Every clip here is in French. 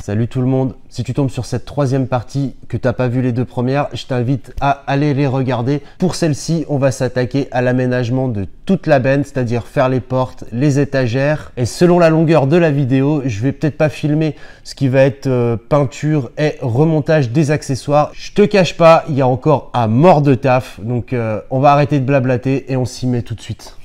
Salut tout le monde, si tu tombes sur cette troisième partie, que tu n'as pas vu les deux premières, je t'invite à aller les regarder. Pour celle-ci, on va s'attaquer à l'aménagement de toute la benne, c'est-à-dire faire les portes, les étagères. Et selon la longueur de la vidéo, je vais peut-être pas filmer ce qui va être peinture et remontage des accessoires. Je te cache pas, il y a encore à mort de taf, donc on va arrêter de blablater et on s'y met tout de suite.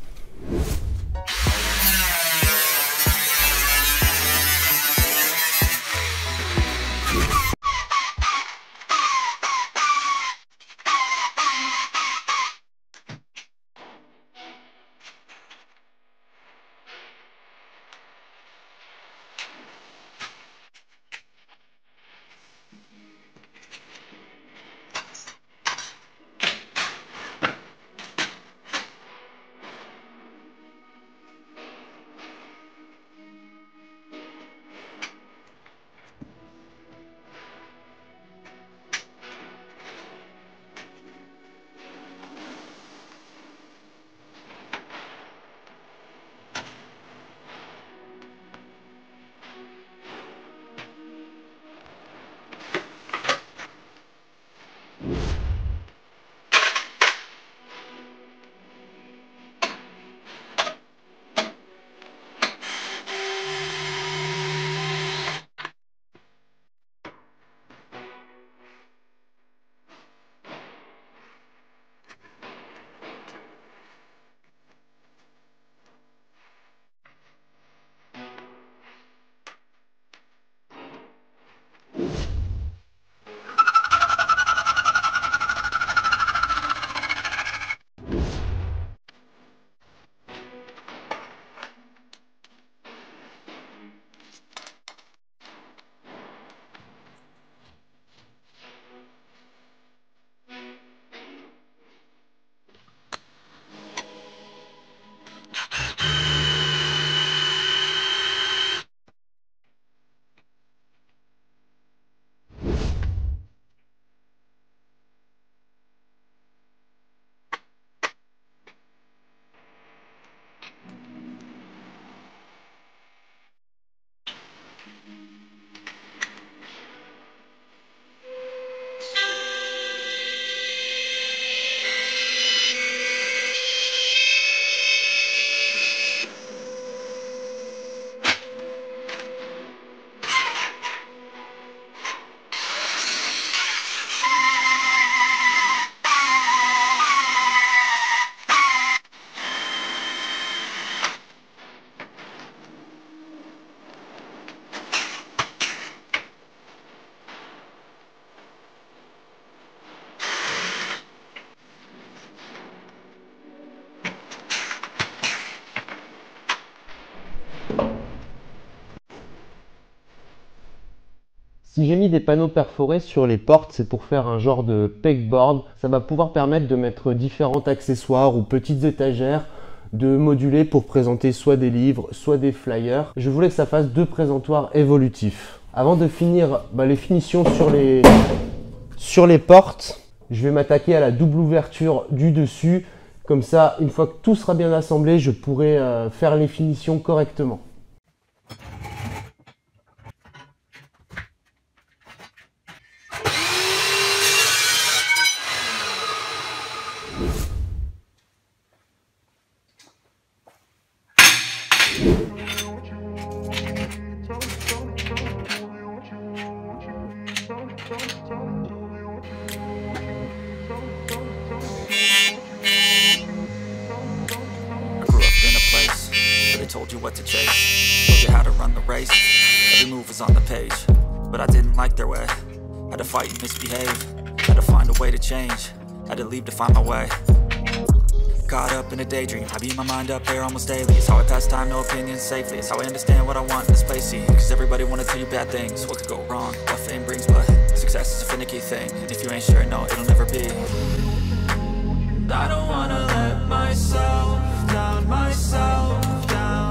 Si j'ai mis des panneaux perforés sur les portes, c'est pour faire un genre de pegboard. Ça va pouvoir permettre de mettre différents accessoires ou petites étagères, de moduler pour présenter soit des livres, soit des flyers. Je voulais que ça fasse deux présentoirs évolutifs. Avant de finir les finitions sur les portes, je vais m'attaquer à la double ouverture du dessus. Comme ça, une fois que tout sera bien assemblé, je pourrai faire les finitions correctement. Told you what to chase, told you how to run the race. Every move was on the page, but I didn't like their way. Had to fight and misbehave, had to find a way to change. Had to leave to find my way. Caught up in a daydream, I beat my mind up there almost daily. It's how I pass time, no opinions safely. It's how I understand what I want in this place. See, cause everybody wanna tell you bad things. What could go wrong, what fame brings, but success is a finicky thing. And if you ain't sure, no, it'll never be. I don't wanna let myself down, myself down.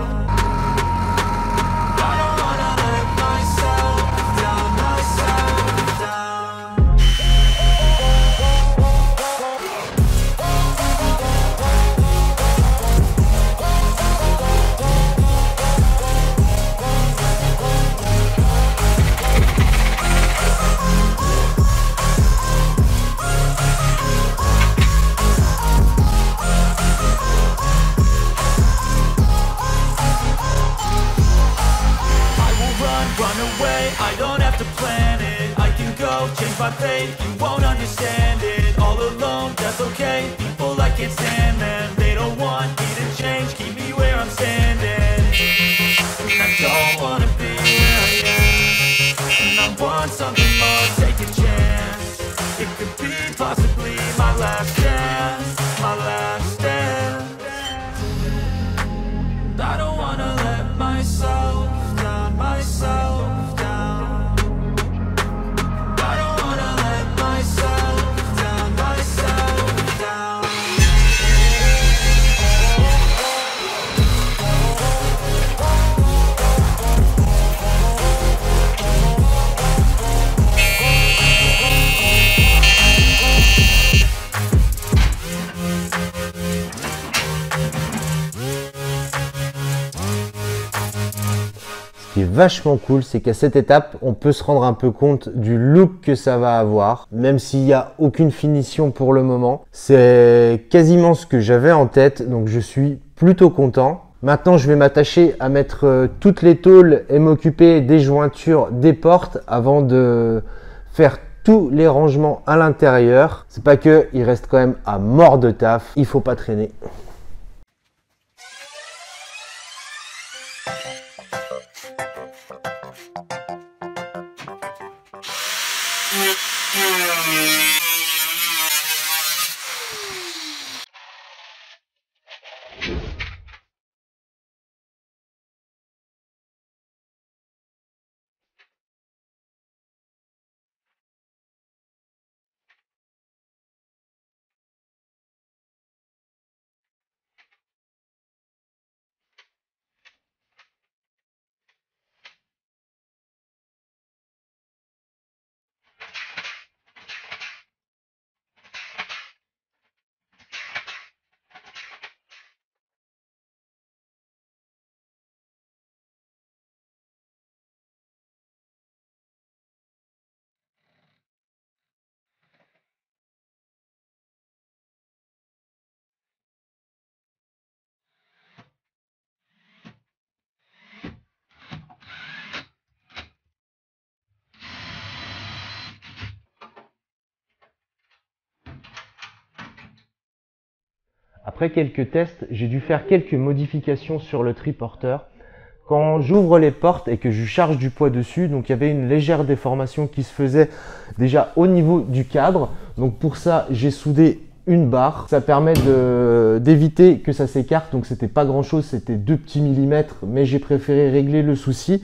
my fate, you won't understand it. All alone, that's okay. People, I can't stand them. They don't want me to change, keep me where I'm standing. And I don't wanna be where I am, and I want something more, take a chance. It could be possibly my last chance, my last dance. I don't wanna let myself down, myself down. I don't wanna let myself down, myself down. Ce qui est vachement cool, c'est qu'à cette étape, on peut se rendre un peu compte du look que ça va avoir, même s'il n'y a aucune finition pour le moment. C'est quasiment ce que j'avais en tête, donc je suis plutôt content. Maintenant, je vais m'attacher à mettre toutes les tôles et m'occuper des jointures des portes avant de faire tous les rangements à l'intérieur. C'est pas que, il reste quand même à mort de taf, il faut pas traîner. Après quelques tests, j'ai dû faire quelques modifications sur le triporteur. Quand j'ouvre les portes et que je charge du poids dessus, donc il y avait une légère déformation qui se faisait déjà au niveau du cadre. Donc pour ça, j'ai soudé une barre. Ça permet d'éviter que ça s'écarte. Donc c'était pas grand chose, c'était 2 petits millimètres, mais j'ai préféré régler le souci.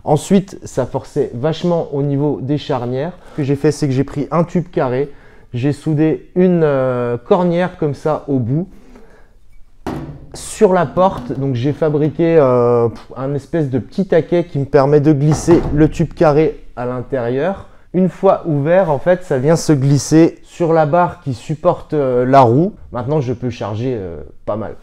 Ensuite, ça forçait vachement au niveau des charnières. Ce que j'ai fait, c'est que j'ai pris un tube carré. J'ai soudé une cornière comme ça au bout. Sur la porte, donc j'ai fabriqué un espèce de petit taquet qui me permet de glisser le tube carré à l'intérieur. Une fois ouvert, en fait, ça vient se glisser sur la barre qui supporte la roue. Maintenant, je peux charger pas mal.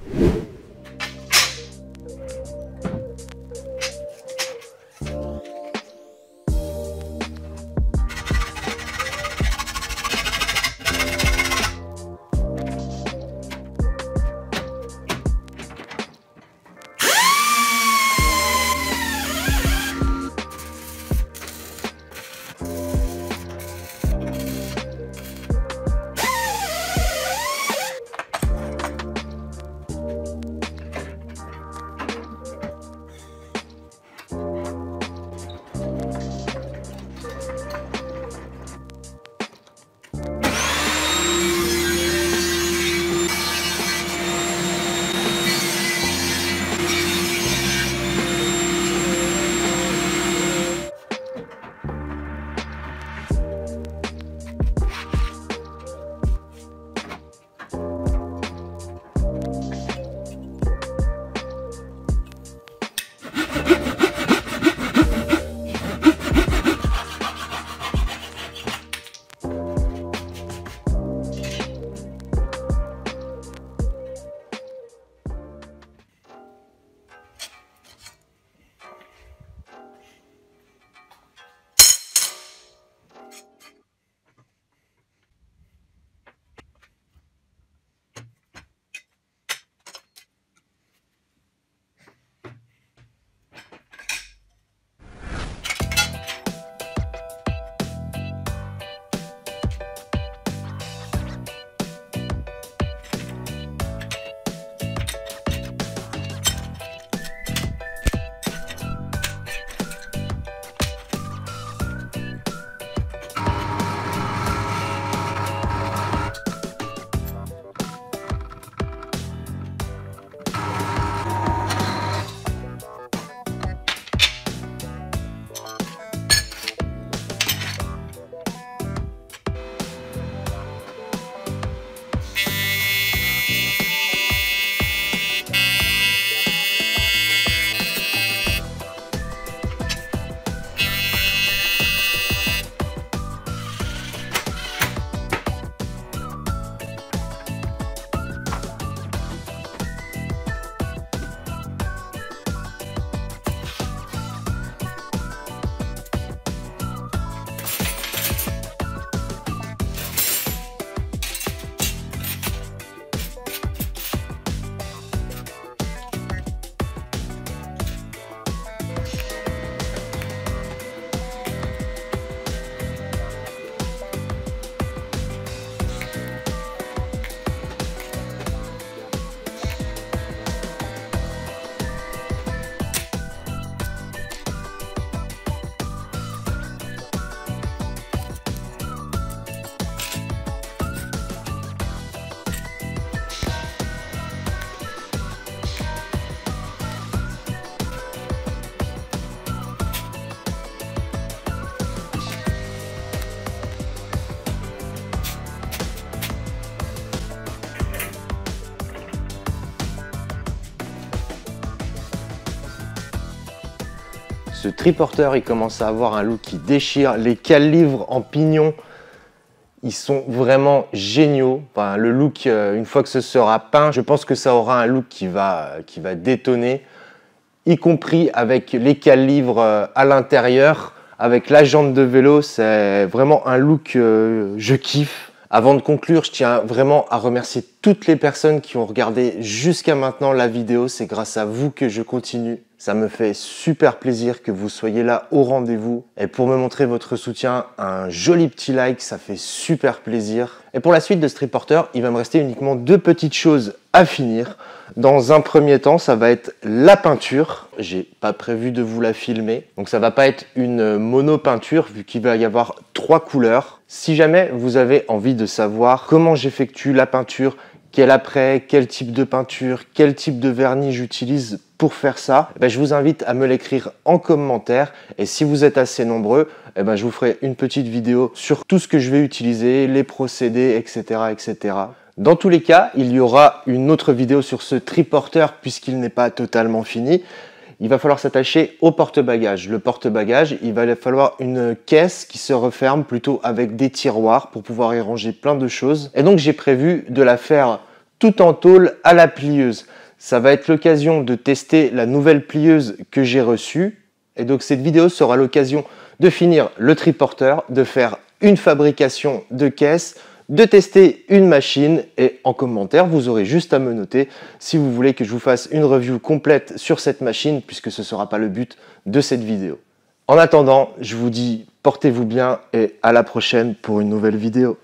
ce triporteur, il commence à avoir un look qui déchire. Les calibres en pignon, ils sont vraiment géniaux. Enfin, le look, une fois que ce sera peint, je pense que ça aura un look qui va détonner, y compris avec les calibres à l'intérieur. Avec la jante de vélo, c'est vraiment un look que je kiffe. Avant de conclure, je tiens vraiment à remercier toutes les personnes qui ont regardé jusqu'à maintenant la vidéo. C'est grâce à vous que je continue. Ça me fait super plaisir que vous soyez là au rendez-vous. Et pour me montrer votre soutien, un joli petit like, ça fait super plaisir. Et pour la suite de ce triporteur, il va me rester uniquement 2 petites choses à finir. Dans un premier temps, ça va être la peinture. J'ai pas prévu de vous la filmer. Donc ça va pas être une mono-peinture vu qu'il va y avoir 3 couleurs. Si jamais vous avez envie de savoir comment j'effectue la peinture, quel après, quel type de peinture, quel type de vernis j'utilise pour faire ça, je vous invite à me l'écrire en commentaire. Et si vous êtes assez nombreux, je vous ferai une petite vidéo sur tout ce que je vais utiliser, les procédés, etc., etc. Dans tous les cas, il y aura une autre vidéo sur ce triporteur puisqu'il n'est pas totalement fini. Il va falloir s'attacher au porte-bagages. Le porte-bagages, il va falloir une caisse qui se referme plutôt avec des tiroirs pour pouvoir y ranger plein de choses. Et donc j'ai prévu de la faire tout en tôle à la plieuse. Ça va être l'occasion de tester la nouvelle plieuse que j'ai reçue. Et donc cette vidéo sera l'occasion de finir le triporteur, de faire une fabrication de caisse, de tester une machine et en commentaire, vous aurez juste à me noter si vous voulez que je vous fasse une review complète sur cette machine puisque ce ne sera pas le but de cette vidéo. En attendant, je vous dis portez-vous bien et à la prochaine pour une nouvelle vidéo.